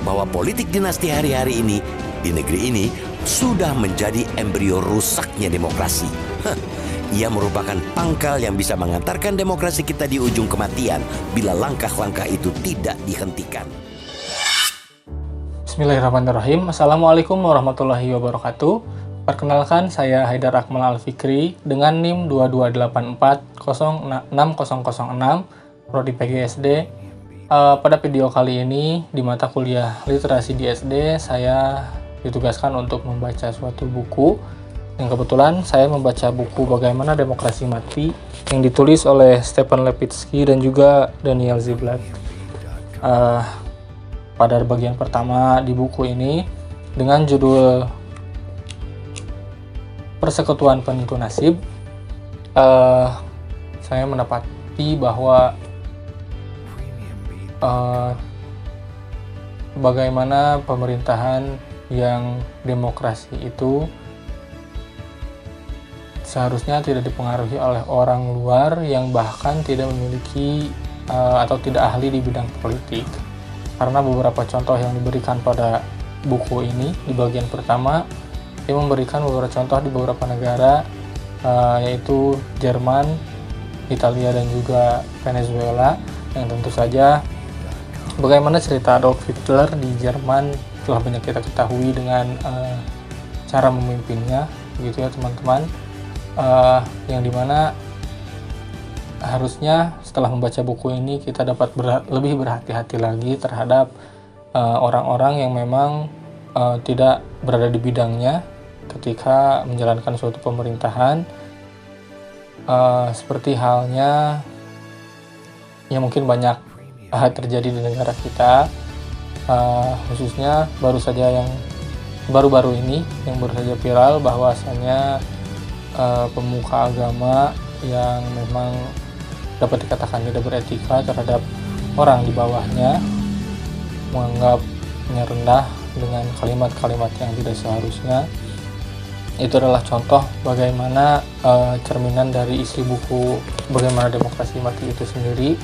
bahwa politik dinasti hari-hari ini di negeri ini sudah menjadi embrio rusaknya demokrasi. Ia merupakan pangkal yang bisa mengantarkan demokrasi kita di ujung kematian bila langkah-langkah itu tidak dihentikan. Bismillahirrahmanirrahim. Assalamualaikum warahmatullahi wabarakatuh. Perkenalkan, saya Haidar Akmal Al-Fikri dengan NIM 2284066006 Prodi PGSD. Pada video kali ini di mata kuliah literasi di SD, saya ditugaskan untuk membaca suatu buku. Yang kebetulan saya membaca buku Bagaimana Demokrasi Mati yang ditulis oleh Stephen Levitsky dan juga Daniel Ziblatt. Pada bagian pertama di buku ini dengan judul Persekutuan Penentu Nasib, saya mendapati bahwa bagaimana pemerintahan yang demokrasi itu seharusnya tidak dipengaruhi oleh orang luar yang bahkan tidak memiliki atau tidak ahli di bidang politik. Karena beberapa contoh yang diberikan pada buku ini di bagian pertama, dia memberikan beberapa contoh di beberapa negara, yaitu Jerman, Italia, dan juga Venezuela, yang tentu saja bagaimana cerita Adolf Hitler di Jerman telah banyak kita ketahui dengan cara memimpinnya, begitu ya teman-teman, yang dimana harusnya setelah membaca buku ini kita dapat lebih berhati-hati lagi terhadap orang-orang yang memang tidak berada di bidangnya ketika menjalankan suatu pemerintahan, seperti halnya yang mungkin banyak terjadi di negara kita, khususnya baru-baru ini yang baru saja viral bahwasanya pemuka agama yang memang dapat dikatakan tidak beretika terhadap orang di bawahnya, menganggapnya rendah dengan kalimat-kalimat yang tidak seharusnya. Itu adalah contoh bagaimana cerminan dari isi buku Bagaimana Demokrasi Mati itu sendiri,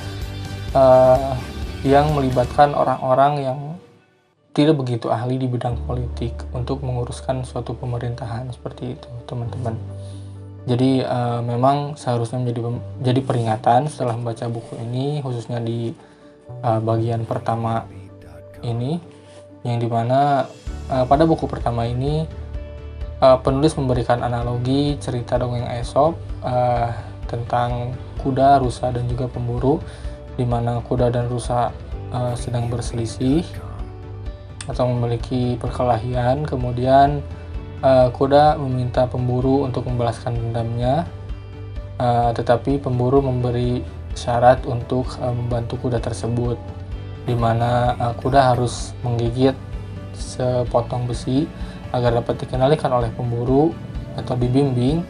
yang melibatkan orang-orang yang tidak begitu ahli di bidang politik untuk menguruskan suatu pemerintahan seperti itu, teman-teman. Jadi memang seharusnya menjadi peringatan setelah membaca buku ini, khususnya di bagian pertama ini, yang dimana pada buku pertama ini penulis memberikan analogi cerita dongeng Aesop tentang kuda, rusa, dan juga pemburu, di mana kuda dan rusa sedang berselisih atau memiliki perkelahian. Kemudian kuda meminta pemburu untuk membalaskan dendamnya, tetapi pemburu memberi syarat untuk membantu kuda tersebut, di mana kuda harus menggigit sepotong besi agar dapat dikendalikan oleh pemburu atau dibimbing.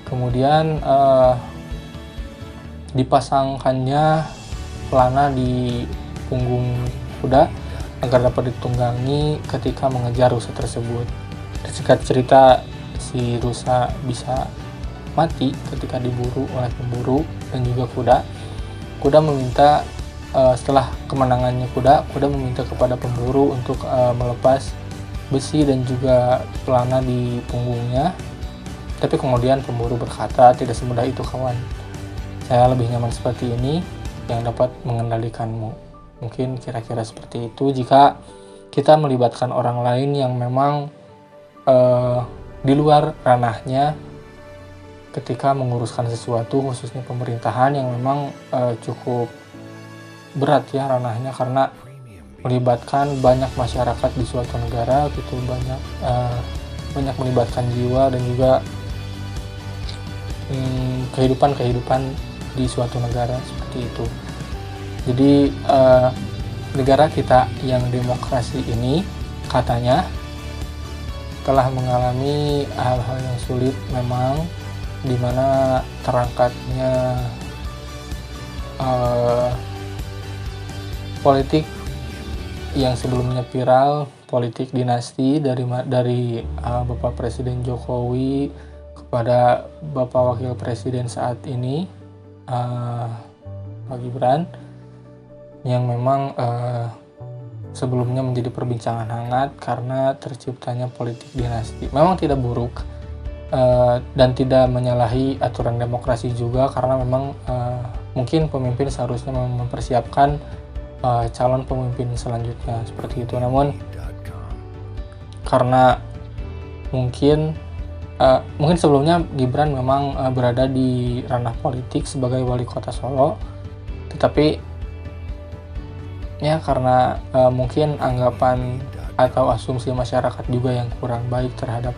Kemudian dipasangkannya pelana di punggung kuda agar dapat ditunggangi ketika mengejar rusa tersebut. Singkat cerita, si rusa bisa mati ketika diburu oleh pemburu dan juga kuda. Kuda meminta, setelah kemenangannya kuda meminta kepada pemburu untuk melepas besi dan juga pelana di punggungnya. Tapi kemudian pemburu berkata, "Tidak semudah itu kawan, saya lebih nyaman seperti ini yang dapat mengendalikanmu." Mungkin kira-kira seperti itu jika kita melibatkan orang lain yang memang di luar ranahnya ketika menguruskan sesuatu, khususnya pemerintahan yang memang cukup berat ya ranahnya, karena melibatkan banyak masyarakat di suatu negara gitu, banyak melibatkan jiwa dan juga kehidupan di suatu negara seperti itu. Jadi negara kita yang demokrasi ini katanya telah mengalami hal-hal yang sulit memang, di mana terangkatnya politik yang sebelumnya viral, politik dinasti dari Bapak Presiden Jokowi kepada Bapak Wakil Presiden saat ini, Pak Gibran, yang memang sebelumnya menjadi perbincangan hangat karena terciptanya politik dinasti. Memang tidak buruk dan tidak menyalahi aturan demokrasi juga, karena memang mungkin pemimpin seharusnya mempersiapkan calon pemimpin selanjutnya seperti itu. Namun karena mungkin sebelumnya Gibran memang berada di ranah politik sebagai wali kota Solo, tetapi ya karena mungkin anggapan atau asumsi masyarakat juga yang kurang baik terhadap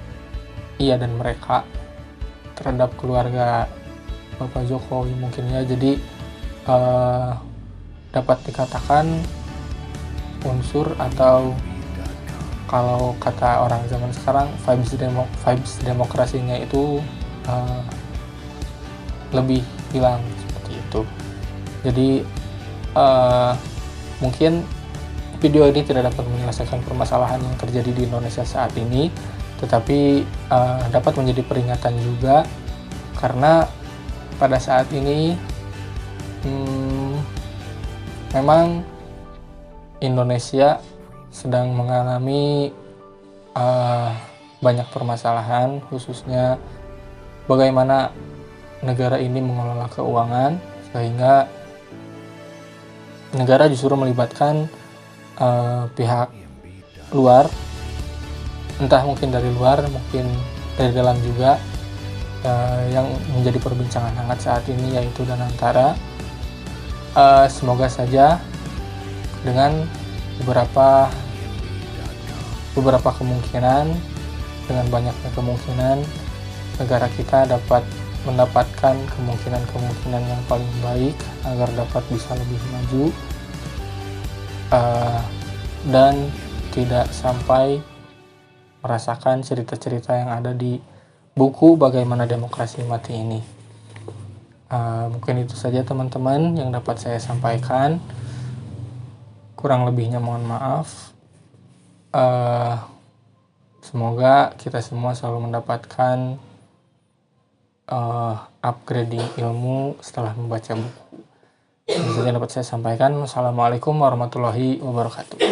ia dan mereka, terhadap keluarga Bapak Jokowi mungkin ya, jadi dapat dikatakan unsur atau kalau kata orang zaman sekarang vibes demokrasinya itu lebih hilang seperti itu. Jadi mungkin video ini tidak dapat menyelesaikan permasalahan yang terjadi di Indonesia saat ini, tetapi dapat menjadi peringatan juga, karena pada saat ini memang Indonesia sedang mengalami banyak permasalahan, khususnya bagaimana negara ini mengelola keuangan, sehingga negara justru melibatkan pihak luar, entah mungkin dari luar, mungkin dari dalam juga, yang menjadi perbincangan hangat saat ini, yaitu Danantara. Semoga saja dengan beberapa kemungkinan, dengan banyaknya kemungkinan, negara kita dapat mendapatkan kemungkinan yang paling baik agar dapat bisa lebih maju dan tidak sampai merasakan cerita-cerita yang ada di buku Bagaimana Demokrasi Mati ini. Mungkin itu saja teman-teman yang dapat saya sampaikan. Kurang lebihnya mohon maaf. Semoga kita semua selalu mendapatkan upgrading ilmu setelah membaca buku. Itu saja yang dapat saya sampaikan. Wassalamualaikum warahmatullahi wabarakatuh.